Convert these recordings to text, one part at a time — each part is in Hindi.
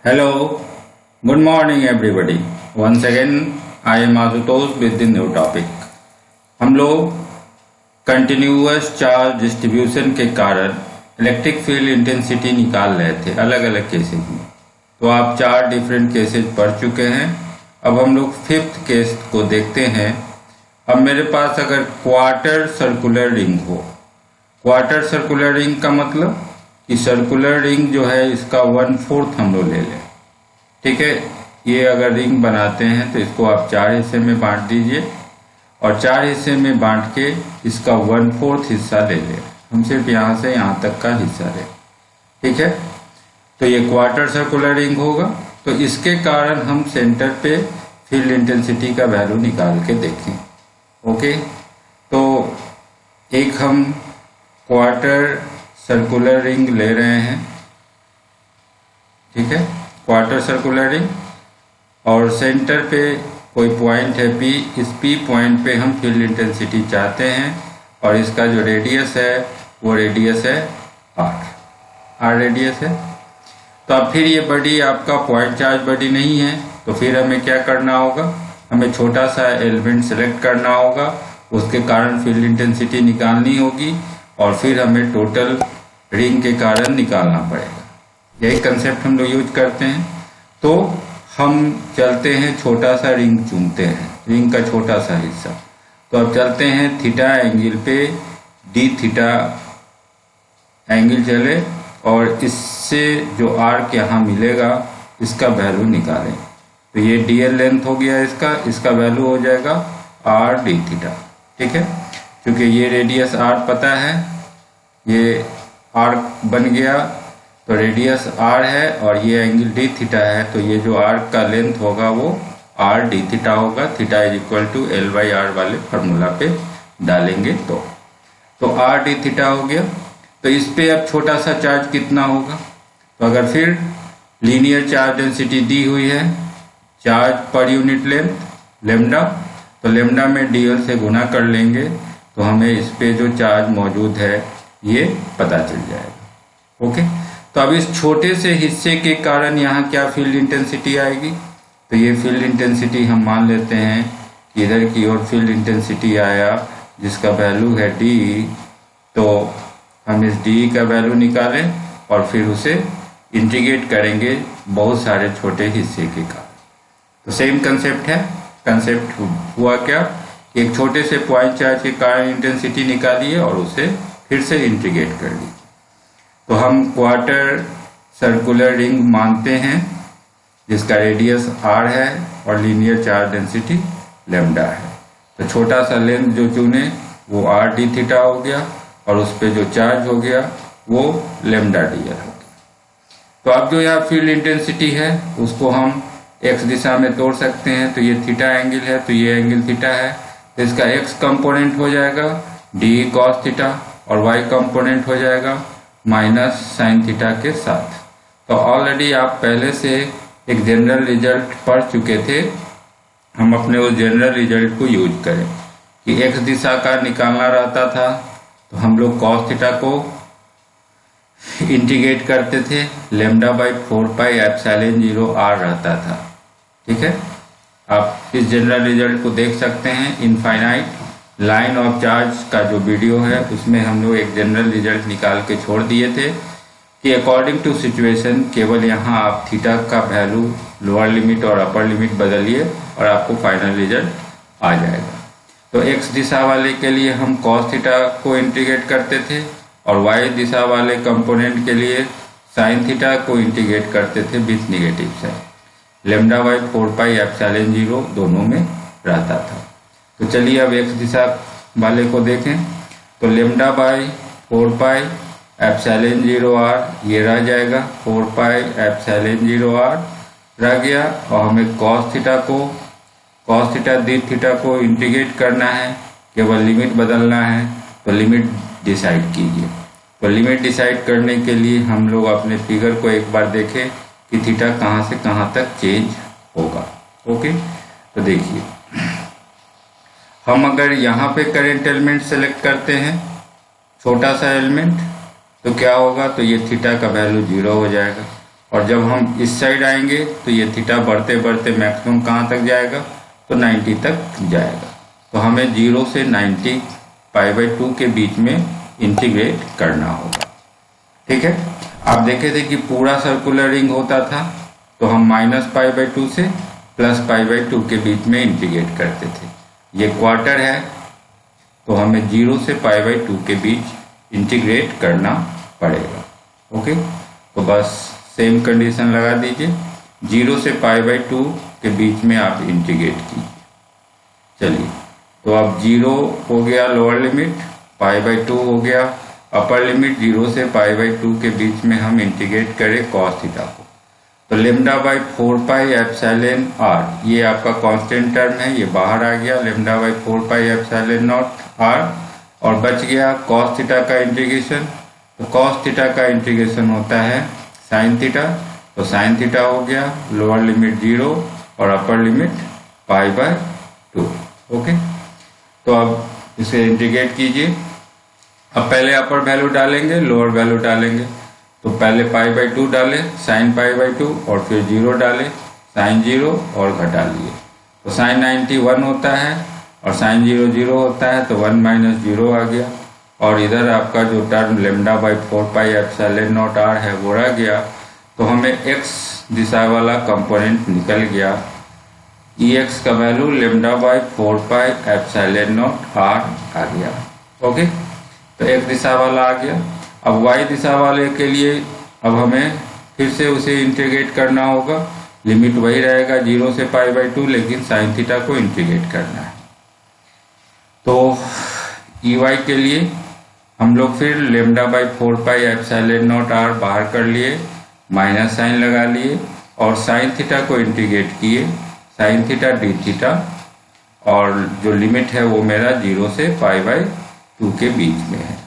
Hello, good morning everybody. Once again, I am Ashutosh with the new topic. हम लोग कंटिन्यूअस चार्ज डिस्ट्रीब्यूशन के कारण इलेक्ट्रिक फील्ड इंटेंसिटी निकाल रहे थे अलग अलग केसेस में। तो आप 4 डिफरेंट केसेस पढ़ चुके हैं। अब हम लोग 5th केस को देखते हैं। अब मेरे पास अगर क्वार्टर सर्कुलर रिंग हो, क्वार्टर सर्कुलर रिंग का मतलब कि सर्कुलर रिंग जो है इसका 1/4 हम लोग ले लें। ठीक है, ये अगर रिंग बनाते हैं तो इसको आप 4 हिस्से में बांट दीजिए और 4 हिस्से में बांट के इसका 1/4 हिस्सा ले लें। हम सिर्फ यहाँ से यहाँ तक का हिस्सा लें। ठीक है, तो ये क्वार्टर सर्कुलर रिंग होगा। तो इसके कारण हम सेंटर पे फील्ड इंटेंसिटी का वैल्यू निकाल के देखें। ओके, तो एक हम क्वार्टर सर्कुलर रिंग ले रहे हैं। ठीक है, क्वार्टर सर्कुलर रिंग और सेंटर पे कोई पॉइंट है P। इस P पॉइंट पे हम फील्ड इंटेंसिटी चाहते हैं और इसका जो रेडियस है वो रेडियस है R रेडियस है। तो अब फिर ये बॉडी आपका पॉइंट चार्ज बॉडी नहीं है, तो फिर हमें क्या करना होगा, हमें छोटा सा एलिमेंट सेलेक्ट करना होगा, उसके कारण फील्ड इंटेंसिटी निकालनी होगी और फिर हमें टोटल रिंग के कारण निकालना पड़ेगा। यही कंसेप्ट हम लोग यूज करते हैं। तो हम चलते हैं, छोटा सा रिंग चुनते हैं, रिंग का छोटा सा हिस्सा। तो अब चलते हैं थीटा एंगल पे, डी थीटा एंगल चले और इससे जो आर्क यहाँ मिलेगा इसका वैल्यू निकालें। तो ये डीएल लेंथ हो गया, इसका वैल्यू हो जाएगा आर डी थीटा। ठीक है, क्योंकि ये रेडियस आर पता है, ये आर्क बन गया तो रेडियस आर है और ये एंगल डी थीटा है। तो ये जो आर्क का लेंथ होगा वो आर डी थीटा होगा। Theta is equal to L/R वाले फार्मूला पे डालेंगे तो आर डी थीटा हो गया। तो इस पे अब छोटा सा चार्ज कितना होगा, तो अगर फिर लीनियर चार्ज डेंसिटी दी हुई है, charge per unit length lambda, तो लेमडा में डीएल से गुना कर लेंगे तो हमें इस पे जो चार्ज मौजूद है ये पता चल जाएगा। ओके, तो अब इस छोटे से हिस्से के कारण यहाँ क्या फील्ड इंटेंसिटी आएगी, तो ये फील्ड इंटेंसिटी हम मान लेते हैं कि इधर की ओर फील्ड इंटेंसिटी आया जिसका वैल्यू है D। तो हम इस D का वैल्यू निकालें और फिर उसे इंटीग्रेट करेंगे बहुत सारे छोटे हिस्से के कारण। तो सेम कंसेप्ट है। कंसेप्ट हुआ क्या कि एक छोटे से पॉइंट चार्ज के कारण इंटेंसिटी निकालिए और उसे फिर से इंटीग्रेट कर लीजिए। तो हम क्वार्टर सर्कुलर रिंग मानते हैं जिसका रेडियस R है और लीनियर चार्ज डेंसिटी लेमडा है। तो छोटा सा लेंथ जो चुने वो R d थीटा हो गया और उस पर जो चार्ज हो गया वो लेमडा dl हो गया। तो अब जो यहाँ फील्ड इंटेंसिटी है उसको हम x दिशा में तोड़ सकते हैं। तो ये थीटा एंगल है, तो ये एंगल थीटा है, तो इसका x कंपोनेंट हो जाएगा d cos थीटा और y कंपोनेंट हो जाएगा माइनस साइन थीटा के साथ। तो ऑलरेडी आप पहले से एक जनरल रिजल्ट पढ़ चुके थे। हम अपने उस जनरल रिजल्ट को यूज करें कि x दिशा का निकालना रहता था तो हम लोग cos थीटा को इंटीग्रेट करते थे, लेमडा बाई 4 एप्सिलॉन 0 r रहता था। ठीक है, आप इस जनरल रिजल्ट को देख सकते हैं। इनफाइनाइट लाइन ऑफ चार्ज का जो वीडियो है उसमें हम लोग एक जनरल रिजल्ट निकाल के छोड़ दिए थे कि अकॉर्डिंग टू सिचुएशन केवल यहाँ आप थीटा का वैल्यू लोअर लिमिट और अपर लिमिट बदलिए और आपको फाइनल रिजल्ट आ जाएगा। तो x दिशा वाले के लिए हम cos थीटा को इंटीग्रेट करते थे और y दिशा वाले कंपोनेंट के लिए साइन थीटा को इंटीग्रेट करते थे with negative sign. Lambda by 4 epsilon 0 दोनों में रहता था। तो चलिए अब x दिशा वाले को देखें। तो लेमडा बाई 4 एप्सिलॉन 0 r ये रह जाएगा, 4 एप्सिलॉन 0 r रह गया और हमें cos थीटा दी थीटा को इंटीग्रेट करना है, केवल लिमिट बदलना है। तो लिमिट डिसाइड कीजिए। तो लिमिट डिसाइड करने के लिए हम लोग अपने फिगर को एक बार देखें कि थीटा कहाँ से कहाँ तक चेंज होगा। ओके, तो देखिए हम अगर यहाँ पे करंट एलिमेंट सेलेक्ट करते हैं, छोटा सा एलिमेंट, तो क्या होगा, तो ये थीटा का वैल्यू 0 हो जाएगा। और जब हम इस साइड आएंगे तो ये थीटा बढ़ते बढ़ते मैक्सिमम कहाँ तक जाएगा, तो 90 तक जाएगा। तो हमें 0 से 90 π/2 के बीच में इंटीग्रेट करना होगा। ठीक है, आप देखे थे कि पूरा सर्कुलर रिंग होता था तो हम -π/2 से +π/2 के बीच में इंटीग्रेट करते थे। ये क्वार्टर है तो हमें 0 से π/2 के बीच इंटीग्रेट करना पड़ेगा। ओके, तो बस सेम कंडीशन लगा दीजिए, 0 से π/2 के बीच में आप इंटीग्रेट कीजिए। चलिए, तो अब 0 हो गया लोअर लिमिट, π/2 हो गया अपर लिमिट। 0 से π/2 के बीच में हम इंटीग्रेट करें कॉस थीटा को, तो λ/4πε r, ये आपका कांस्टेंट टर्म है, ये बाहर आ गया λ/4πε0r, और बच गया कॉस थीटा का इंटीग्रेशन। तो कॉस थीटा का इंटीग्रेशन होता है साइन थीटा, तो साइन थीटा हो गया लोअर लिमिट 0 और अपर लिमिट π/2। ओके, तो अब इसे इंटीग्रेट कीजिए। अब पहले अपर वैल्यू डालेंगे, लोअर वैल्यू डालेंगे। तो पहले π/2 डालें साइन π/2 और फिर 0 डालें साइन 0 और घटा लिए, तो साइन 90 1 होता है और साइन 0 0 होता है, तो 1 - 0 आ गया। और इधर आपका जो टर्म λ/4πε0r है वो रह गया, तो हमें x दिशा वाला कंपोनेंट निकल गया। Ex का वैल्यू λ/4πε0r आ गया। ओके, तो x दिशा वाला आ गया। अब y दिशा वाले के लिए अब हमें फिर से उसे इंटीग्रेट करना होगा, लिमिट वही रहेगा 0 से π/2, लेकिन साइन थीटा को इंटीग्रेट करना है। तो Ey के लिए हम लोग फिर λ/4πε0r बाहर कर लिए, माइनस साइन लगा लिए और साइन थीटा को इंटीग्रेट किए, साइन थीटा डी थीटा, और जो लिमिट है वो मेरा 0 से π/2 के बीच में है।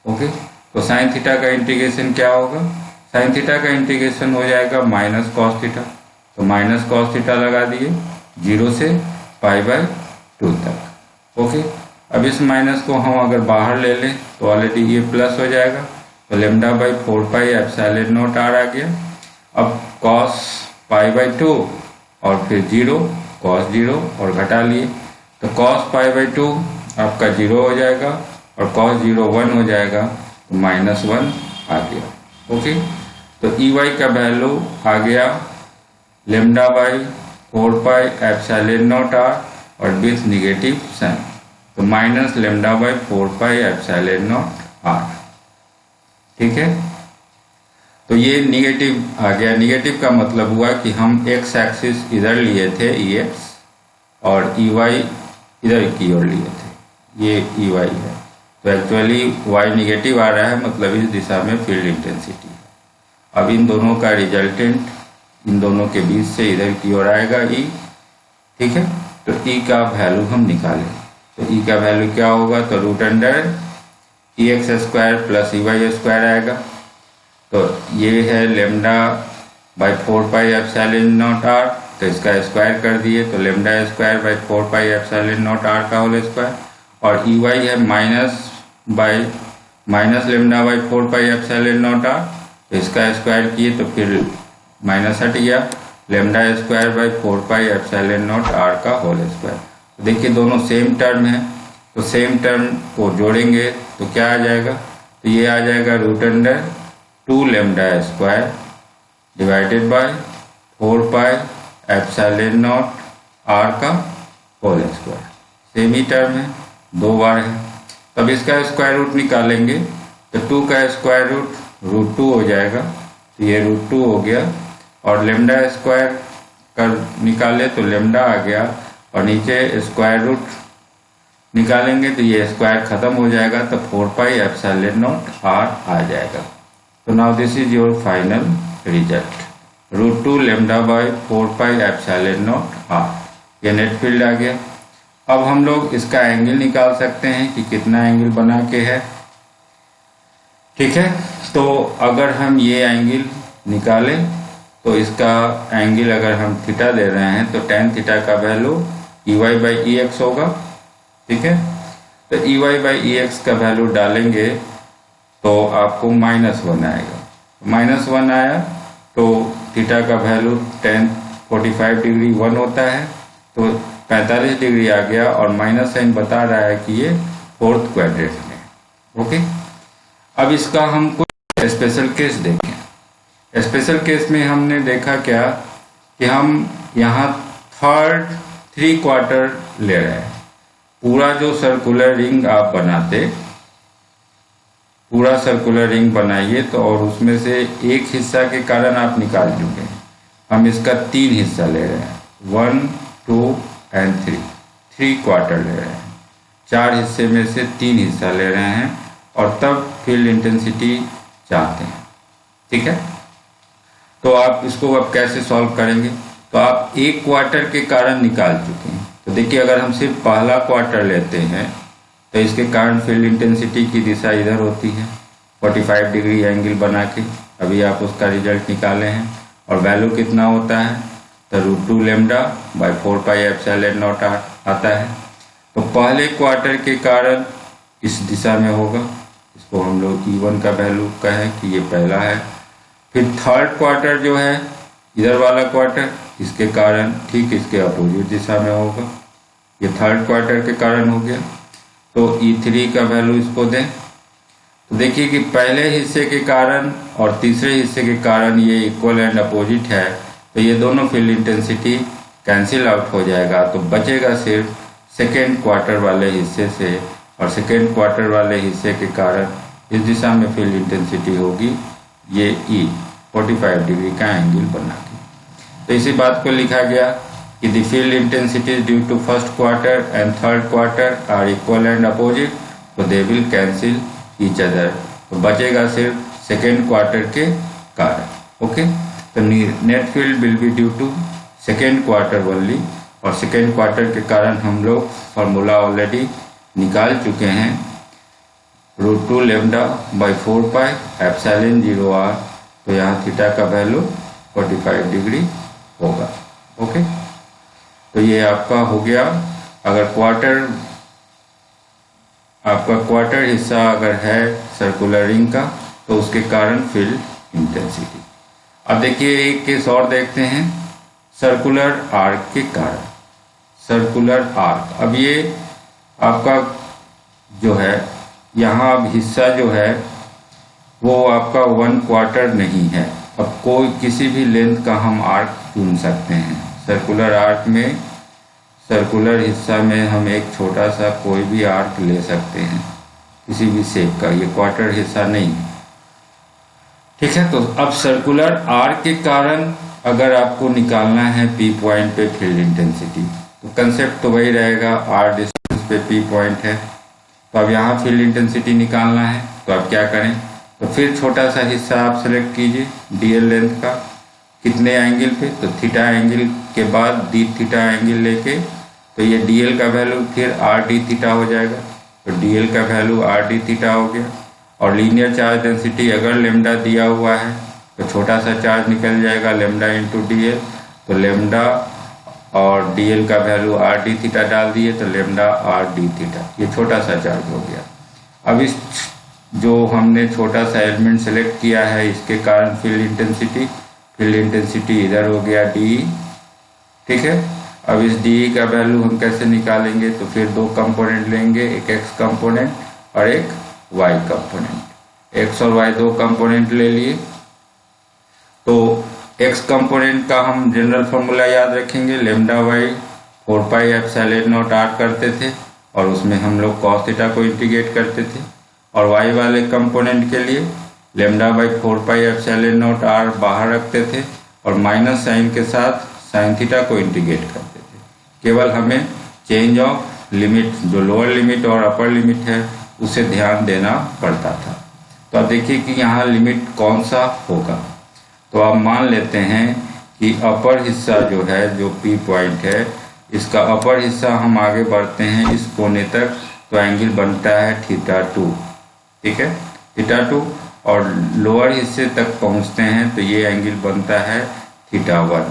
ओके, तो साइन थीटा का इंटीग्रेशन क्या होगा, साइन थीटा का इंटीग्रेशन हो जाएगा माइनस कॉस थीटा, तो माइनस कॉस थीटा लगा दिए 0 से π/2 तक। ओके, अब इस माइनस को हम अगर बाहर ले लें तो ऑलरेडी ये प्लस हो जाएगा, तो λ/4πε0r आ गया। अब कॉस π/2 और फिर 0 कॉस 0 और घटा लिए, तो कॉस π/2 आपका 0 हो जाएगा और कॉस 0 1 हो जाएगा, तो -1 आ गया। ओके, तो Ey का वैल्यू आ गया λ/4πε0r और विथ निगेटिव साइन, तो -λ/4πε0r। ठीक है, तो ये निगेटिव आ गया। निगेटिव का मतलब हुआ कि हम x एक्सिस इधर लिए थे Ex और Ey इधर की ओर लिए थे, ये Ey है, तो एक्चुअली y निगेटिव आ रहा है, मतलब इस दिशा में फील्ड इंटेंसिटी है। अब इन दोनों का रिजल्टेंट इन दोनों के बीच से इधर की ओर आएगा E। ठीक है, तो E का वैल्यू हम निकालें, तो E का वैल्यू क्या होगा, तो √Ex² + Ey² आएगा। तो ये है λ/4πε0r, तो इसका स्क्वायर कर दिए, तो λ²/4πε0r का होल स्क्वायर, और Ey है -λ/4πε0r, तो इसका स्क्वायर किए तो फिर माइनस हट गया, λ²/4πε0r का होल स्क्वायर। तो देखिए दोनों सेम टर्म है, तो सेम टर्म को जोड़ेंगे तो क्या आ जाएगा, तो ये आ जाएगा √2λ² डिवाइडेड बाय 4πε0r का होल स्क्वायर। सेम ही टर्म है, 2 बार है। तब इसका स्क्वायर रूट निकालेंगे तो 2 का स्क्वायर रूट √2 हो जाएगा, तो ये √2 हो गया, और λ² कर निकाले तो λ आ गया, और नीचे स्क्वायर रूट निकालेंगे तो ये स्क्वायर खत्म हो जाएगा, तो 4πε0r आ जाएगा। तो now this is your final result, √2λ/4πε0r, ये नेट फील्ड आ गया। अब हम लोग इसका एंगल निकाल सकते हैं कि कितना एंगल बना के है। ठीक है, तो अगर हम ये एंगल निकालें तो इसका एंगल अगर हम थीटा दे रहे हैं तो tan थीटा का वैल्यू Ey/Ex होगा। ठीक है, तो Ey/Ex का वैल्यू डालेंगे तो आपको -1 आएगा, -1 आया तो थीटा का वैल्यू 1045 डिग्री 1 होता है, तो 45 डिग्री आ गया और माइनस साइन बता रहा है कि ये फोर्थ क्वाड्रेंट में। ओके, अब इसका हम कुछ स्पेशल केस देखें। स्पेशल केस में हमने देखा क्या कि हम यहाँ थर्ड 3/4 ले रहे हैं। पूरा जो सर्कुलर रिंग आप बनाते, पूरा सर्कुलर रिंग बनाइए तो और उसमें से एक हिस्सा के कारण आप निकाल चुके हैं। हम इसका 3 हिस्सा ले रहे हैं, 1, 2 एंड 3/4 ले रहे हैं। 4 हिस्से में से 3 हिस्सा ले रहे हैं और तब फील्ड इंटेंसिटी चाहते हैं। ठीक है, तो आप इसको अब कैसे सॉल्व करेंगे? तो आप 1/4 के कारण निकाल चुके हैं। तो देखिए, अगर हम सिर्फ पहला क्वार्टर लेते हैं तो इसके कारण फील्ड इंटेंसिटी की दिशा इधर होती है, 45 डिग्री एंगल बना के। अभी आप उसका रिजल्ट निकाले हैं और वैल्यू कितना होता है? तो √2 λ/ 4πε0 आता है। तो पहले क्वार्टर के कारण इस दिशा में होगा, इसको हम लोग E1 का वैल्यू कहें कि ये पहला है। फिर थर्ड क्वार्टर जो है, इधर वाला क्वार्टर, इसके कारण ठीक इसके अपोजिट दिशा में होगा, ये थर्ड क्वार्टर के कारण हो गया। तो E3 का वैल्यू इसको दें तो देखिए कि पहले हिस्से के कारण और तीसरे हिस्से के कारण ये इक्वल एंड अपोजिट है, तो ये दोनों फील्ड इंटेंसिटी कैंसिल आउट हो जाएगा। तो बचेगा सिर्फ सेकेंड क्वार्टर वाले हिस्से से, और सेकेंड क्वार्टर वाले हिस्से के कारण इस दिशा में फील्ड इंटेंसिटी होगी ये E 45 डिग्री का एंगल बना के। तो इसी बात को लिखा गया कि the field intensity due to first quarter and third quarter are equal and opposite, तो they will cancel each other. तो बचेगा सिर्फ सेकेंड क्वार्टर के कारण। ओके, तो net field will be due to second quarter only, और सेकेंड क्वार्टर के कारण हम लोग फार्मूला ऑलरेडी निकाल चुके हैं, √2 λ/ 4πε0r। तो यहाँ थीटा का वैल्यू 45 डिग्री होगा। ओके, तो ये आपका हो गया। अगर आपका क्वार्टर हिस्सा अगर है सर्कुलर रिंग का, तो उसके कारण फील्ड इंटेंसिटी। अब देखिए एक केस और देखते हैं, सर्कुलर आर्क के कारण। सर्कुलर आर्क, अब ये आपका जो है यहाँ अब हिस्सा जो है वो आपका 1/4 नहीं है। अब कोई किसी भी लेंथ का हम आर्क चुन सकते हैं। सर्कुलर आर्क में, सर्कुलर हिस्सा में हम एक छोटा सा कोई भी आर्क ले सकते हैं, किसी भी शेप का, ये क्वार्टर हिस्सा नहीं। ठीक है, तो अब सर्कुलर आर्क के कारण अगर आपको निकालना है P पॉइंट पे फील्ड इंटेंसिटी, तो कंसेप्ट तो वही रहेगा, R डिस्टेंस पे P पॉइंट है। तो अब यहाँ फील्ड इंटेंसिटी निकालना है, तो अब क्या करें? तो फिर छोटा सा हिस्सा आप सेलेक्ट कीजिए DL लेंथ का, कितने एंगल पे? तो थीटा एंगल के बाद d थीटा एंगल लेके, तो ये DL का वैल्यू फिर RD थीटा हो जाएगा। तो DL का वैल्यू RD थीटा हो गया। और लीनियर चार्ज डेंसिटी अगर लैम्डा दिया हुआ है तो छोटा सा चार्ज निकल जाएगा लैम्डा × DL। तो लैम्डा और DL का वैल्यू RD थीटा डाल दिए तो लैम्डा RD थीटा, ये छोटा सा चार्ज हो गया। अब इस जो हमने छोटा सा एलिमेंट सेलेक्ट किया है, इसके कारण फील्ड इंटेंसिटी इधर हो गया DE। ठीक है, अब इस DE का वैल्यू हम कैसे निकालेंगे? तो फिर 2 कंपोनेंट लेंगे, एक x कंपोनेंट और एक y कंपोनेंट। x और y 2 कंपोनेंट ले लिए। तो x कंपोनेंट का हम जनरल फॉर्मूला याद रखेंगे, λ/4 πε0r करते थे और उसमें हम लोग cos थीटा को इंटीग्रेट करते थे। और y वाले कंपोनेंट के लिए λ/4 πε0r बाहर रखते थे और माइनस साइन के साथ साइन थीटा को इंटीग्रेट करते थे। केवल हमें चेंज ऑफ लिमिट, जो लोअर लिमिट और अपर लिमिट है, उसे ध्यान देना पड़ता था। तो अब देखिए कि यहाँ लिमिट कौन सा होगा। तो आप मान लेते हैं कि अपर हिस्सा जो है, जो P पॉइंट है, इसका अपर हिस्सा हम आगे बढ़ते हैं इस कोने तक, तो एंगल बनता है θ2। ठीक है, θ2। और लोअर हिस्से तक पहुंचते हैं तो ये एंगल बनता है θ1।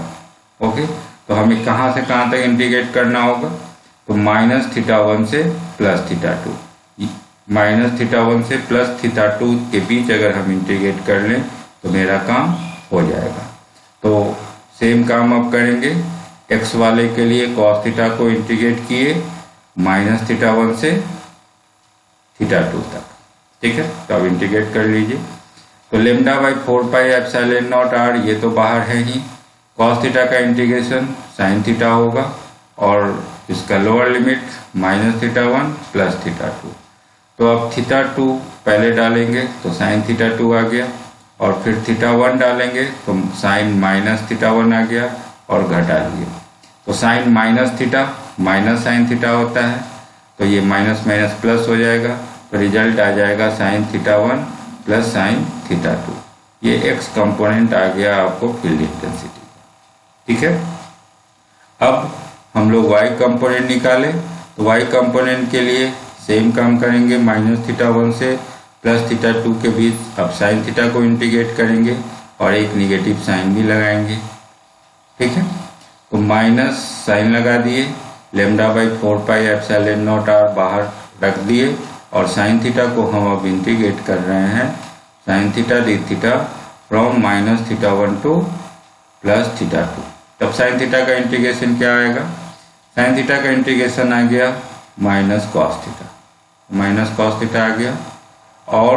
ओके, तो हमें कहाँ से कहाँ तक इंटीग्रेट करना होगा? तो -θ1 से +θ2, -θ1 से +θ2 के बीच अगर हम इंटीग्रेट कर लें तो मेरा काम हो जाएगा। तो सेम काम अब करेंगे। x वाले के लिए cos थीटा को इंटीग्रेट किए -θ1 से θ2 तक। ठीक है, तो अब इंटीग्रेट कर लीजिए। तो lambda by 4 pi epsilon naught r, ये तो बाहर है ही। cos थीटा का इंटीग्रेशन sin थीटा होगा और इसका लोअर लिमिट -θ1 प्लस θ2। तो अब θ2 पहले डालेंगे तो sin θ2 आ गया, और फिर θ1 डालेंगे तो sin -θ1 आ गया और घटा लिए। तो sin -θ माइनस sin थीटा होता है, तो ये माइनस माइनस प्लस हो जाएगा, तो रिजल्ट आ जाएगा sin θ1 प्लस sin θ2। ये x कंपोनेंट आ गया आपको फील्ड इंटेंसिटी। ठीक है, अब हम लोग y कंपोनेंट निकालें। तो y कंपोनेंट के लिए सेम काम करेंगे, -θ1 से +θ2 के बीच अब sin थीटा को इंटीग्रेट करेंगे और एक निगेटिव साइन भी लगाएंगे। ठीक है, तो माइनस साइन लगा दिए, lambda by 4 pi epsilon naught r बाहर रख दिए, और sin थीटा को हम अब इंटीग्रेट कर रहे हैं sin theta d theta from -θ1 to +θ2। तब sin थीटा का इंटीग्रेशन क्या आएगा? sin थीटा का इंटीग्रेशन आ गया -cos थीटा, -cos थीटा आ गया, और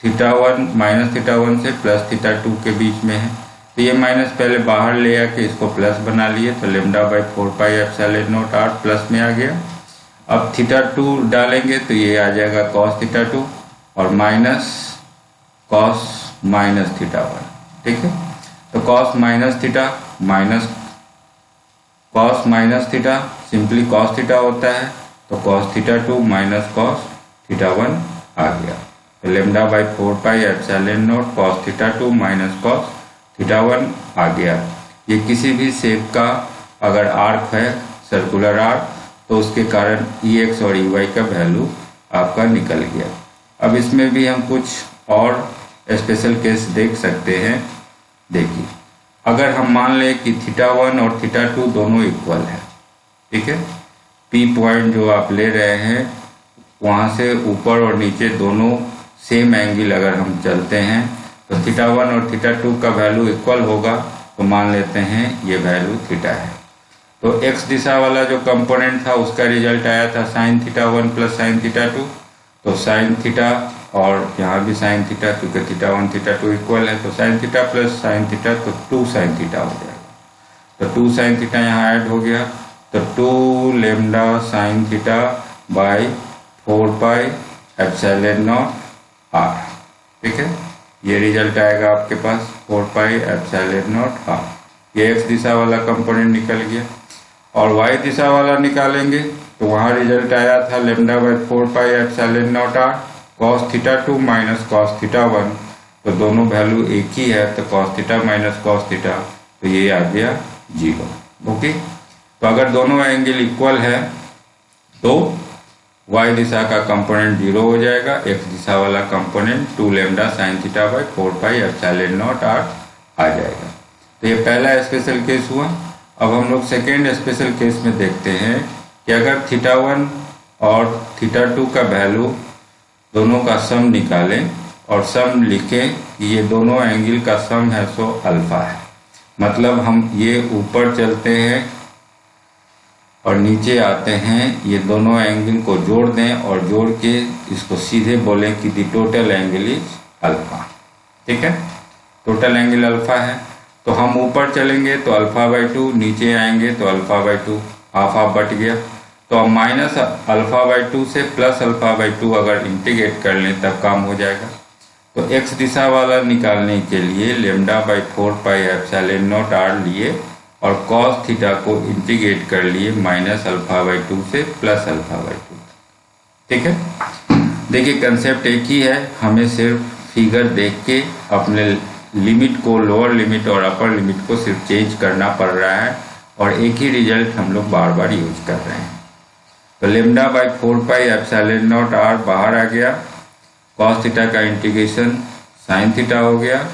-θ1 से +θ2 के बीच में है, तो ये माइनस पहले बाहर ले आके इसको प्लस बना लिए, तो lambda by 4 pi epsilon naught r plus में आ गया। अब θ2 डालेंगे तो ये आ जाएगा cos θ2 और माइनस cos -θ1। ठीक है, तो cos -θ minus cos -θ simply cos theta होता है, तो cos θ2 माइनस cos θ1 आ गया। तो lambda by 4 pi epsilon naught cos θ2 minus cos θ1 आ गया। ये किसी भी शेप का अगर आर्क है, सर्कुलर आर्क, तो उसके कारण Ex और Ey का वैल्यू आपका निकल गया। अब इसमें भी हम कुछ और स्पेशल केस देख सकते हैं। देखिए, अगर हम मान लें कि θ1 और θ2 दोनों इक्वल है, ठीक है, P पॉइंट जो आप ले रहे हैं वहाँ से ऊपर और नीचे दोनों सेम एंगल अगर हम चलते हैं तो θ1 और θ2 का वैल्यू इक्वल होगा, तो मान लेते हैं ये वैल्यू थीटा है। तो x दिशा वाला जो कंपोनेंट था उसका रिजल्ट आया था sin θ1 प्लस sin θ2, तो sin थीटा और यहाँ भी sin थीटा, क्योंकि θ1 θ2 इक्वल है, तो sin theta plus sin theta तो 2 sin थीटा हो जाएगा। तो 2 sin थीटा यहाँ ऐड हो गया, तो 2 lambda sin theta by 4 pi epsilon naught r। ठीक है, ये रिजल्ट आएगा आपके पास 4 पाई एप्सिलॉन नॉट r। ये x दिशा वाला कंपोनेंट निकल गया, और y दिशा वाला निकालेंगे तो वहाँ रिजल्ट आया था lambda by 4 pi epsilon naught r cos θ2 minus cos θ1, तो दोनों वैल्यू एक ही है, तो cos theta minus cos theta, तो ये आ गया 0। ओके, तो अगर दोनों एंगल इक्वल है तो y दिशा का कंपोनेंट 0 हो जाएगा, x दिशा वाला component 2 lambda sin theta by 4 pi epsilon naught r आ जाएगा। तो ये पहला स्पेशल केस हुआ। अब हम लोग सेकेंड स्पेशल केस में देखते हैं कि अगर θ1 और θ2 का वैल्यू दोनों का सम निकालें और सम लिखें कि ये दोनों एंगल का सम है सो अल्फा है। मतलब हम ये ऊपर चलते हैं और नीचे आते हैं, ये दोनों एंगल को जोड़ दें और जोड़ के इसको सीधे बोलें कि दी टोटल एंगल इज अल्फा। ठीक है, टोटल एंगल अल्फा है, तो हम ऊपर चलेंगे तो अल्फा बाई 2, नीचे आएंगे तो alpha by 2, half half but गया। तो अब माइनस अल्फा बाई 2 से प्लस अल्फा बाई 2 अगर इंटीग्रेट कर लें तब काम हो जाएगा। तो x दिशा वाला निकालने के लिए lambda by 4 pi epsilon naught r लिए और cos थीटा को इंटीग्रेट कर लिए माइनस अल्फा बाई 2 से प्लस अल्फा बाई 2। ठीक है, देखिए कंसेप्ट एक ही है, हमें सिर्फ फिगर देख के अपने लिमिट को, लोअर लिमिट और अपर लिमिट को सिर्फ चेंज करना पड़ रहा है, और एक ही रिजल्ट हम लोग बार बार यूज कर रहे हैं। तो lambda by 4 pi epsilon naught r बाहर आ गया, cos थीटा का इंटीग्रेशन sin थीटा हो गया,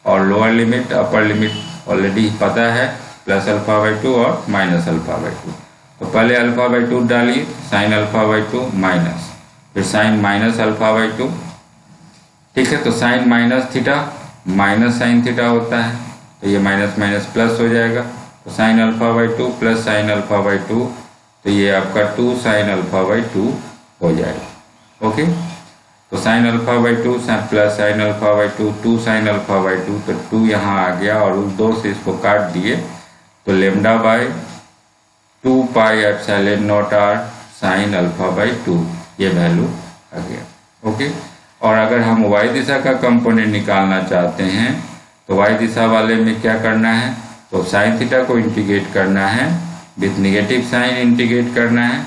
और lower limit upper limit already पता है, प्लस अल्फा बाई 2 और माइनस अल्फा बाई 2। तो पहले अल्फा बाई 2 डालिए, साइन अल्फा बाई 2 माइनस, फिर साइन माइनस अल्फा बाई 2। ठीक है, तो sine minus theta minus sine theta होता है, तो ये माइनस माइनस प्लस हो जाएगा, तो sign alpha by 2 plus sign alpha by 2, तो ये आपका 2 साइन अल्फा बाई 2 हो जाएगा। ओके, तो sign alpha by 2 plus sign alpha by 2, 2 sign alpha by 2, तो 2 यहाँ आ गया और उस 2 से इसको काट दिए, तो lambda by 2 pi epsilon naught R sine alpha by 2 ये वैल्यू आ गया। ओके, और अगर हम y दिशा का कंपोनेंट निकालना चाहते हैं तो y दिशा वाले में क्या करना है, तो साइन थीटा को इंटीग्रेट करना है, विथ निगेटिव साइन इंटीग्रेट करना है,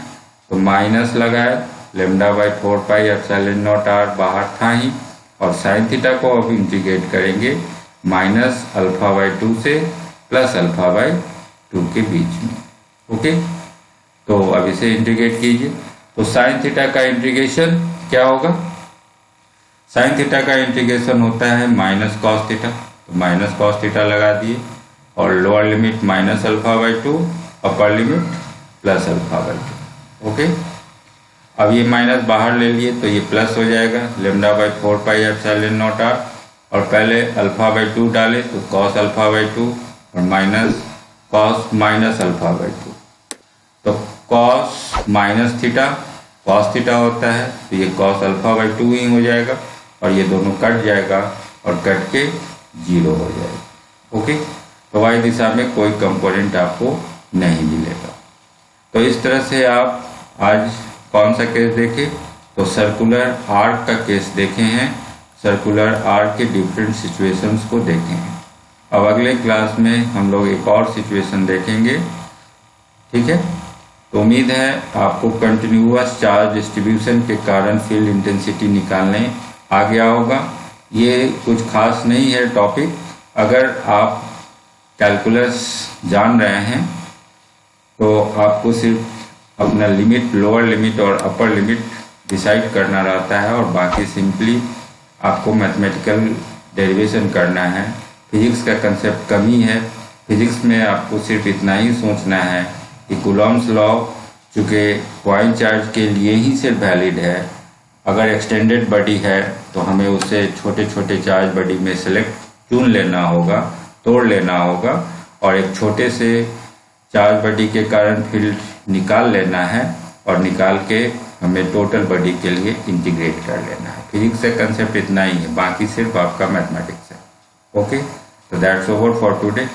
तो माइनस लगाए lambda by 4 pi epsilon naught R बाहर था ही, और साइन थीटा को अब इंटीग्रेट करेंगे माइनस अल्फा बाई 2 से प्लस अल्फा बाई 2 के बीच में। ओके, तो अब इसे इंटीग्रेट कीजिए, तो साइन थीटा का इंटीग्रेशन क्या होगा, साइन थीटा का इंटीग्रेशन होता है माइनस कॉस थीटा, तो माइनस कॉस थीटा लगा दिए, और lower limit minus alpha by 2, upper limit plus alpha by 2। Okay, अब ये माइनस बाहर ले लिए तो ये प्लस हो जाएगा, lambda by 4 pi epsilon naught R, और पहले अल्फा बाई 2 डाले तो कॉस अल्फा बाई 2 और minus cos minus alpha by 2, तो cos minus theta cos theta होता है, तो ये कॉस अल्फा बाई 2 ही हो जाएगा, और ये दोनों कट जाएगा और कट के 0 हो जाएगा। ओके, तो y दिशा में कोई कंपोनेंट आपको नहीं मिलेगा। तो इस तरह से आप आज कौन सा केस देखे, तो सर्कुलर आर्क का केस देखे हैं, सर्कुलर आर्क के डिफरेंट सिचुएशंस को देखे हैं। अब अगले क्लास में हम लोग एक और सिचुएशन देखेंगे, ठीक है। तो उम्मीद है आपको कंटिन्यूअस चार्ज डिस्ट्रीब्यूशन के कारण फील्ड इंटेंसिटी निकालने आ गया होगा। ये कुछ खास नहीं है टॉपिक, अगर आप कैलकुलस जान रहे हैं तो आपको सिर्फ अपना लिमिट, लोअर लिमिट और अपर लिमिट डिसाइड करना रहता है, और बाकी सिंपली आपको मैथमेटिकल डेरिवेशन करना है। फिजिक्स का कंसेप्ट कम ही है, फिजिक्स में आपको सिर्फ इतना ही सोचना है कि कूलॉम्स लॉ चूँकि पॉइंट चार्ज के लिए ही सिर्फ वैलिड है, अगर एक्सटेंडेड बॉडी है तो हमें उससे छोटे छोटे चार्ज बॉडी में सेलेक्ट चुन लेना होगा, तोड़ लेना होगा, और एक छोटे से चार्ज बॉडी के कारण फील्ड निकाल लेना है, और निकाल के हमें टोटल बॉडी के लिए इंटीग्रेट कर लेना है। फिजिक्स का कंसेप्ट इतना ही है, बाकी सिर्फ आपका मैथमेटिक्स है। ओके, तो दैट्स ओवर फॉर टुडे।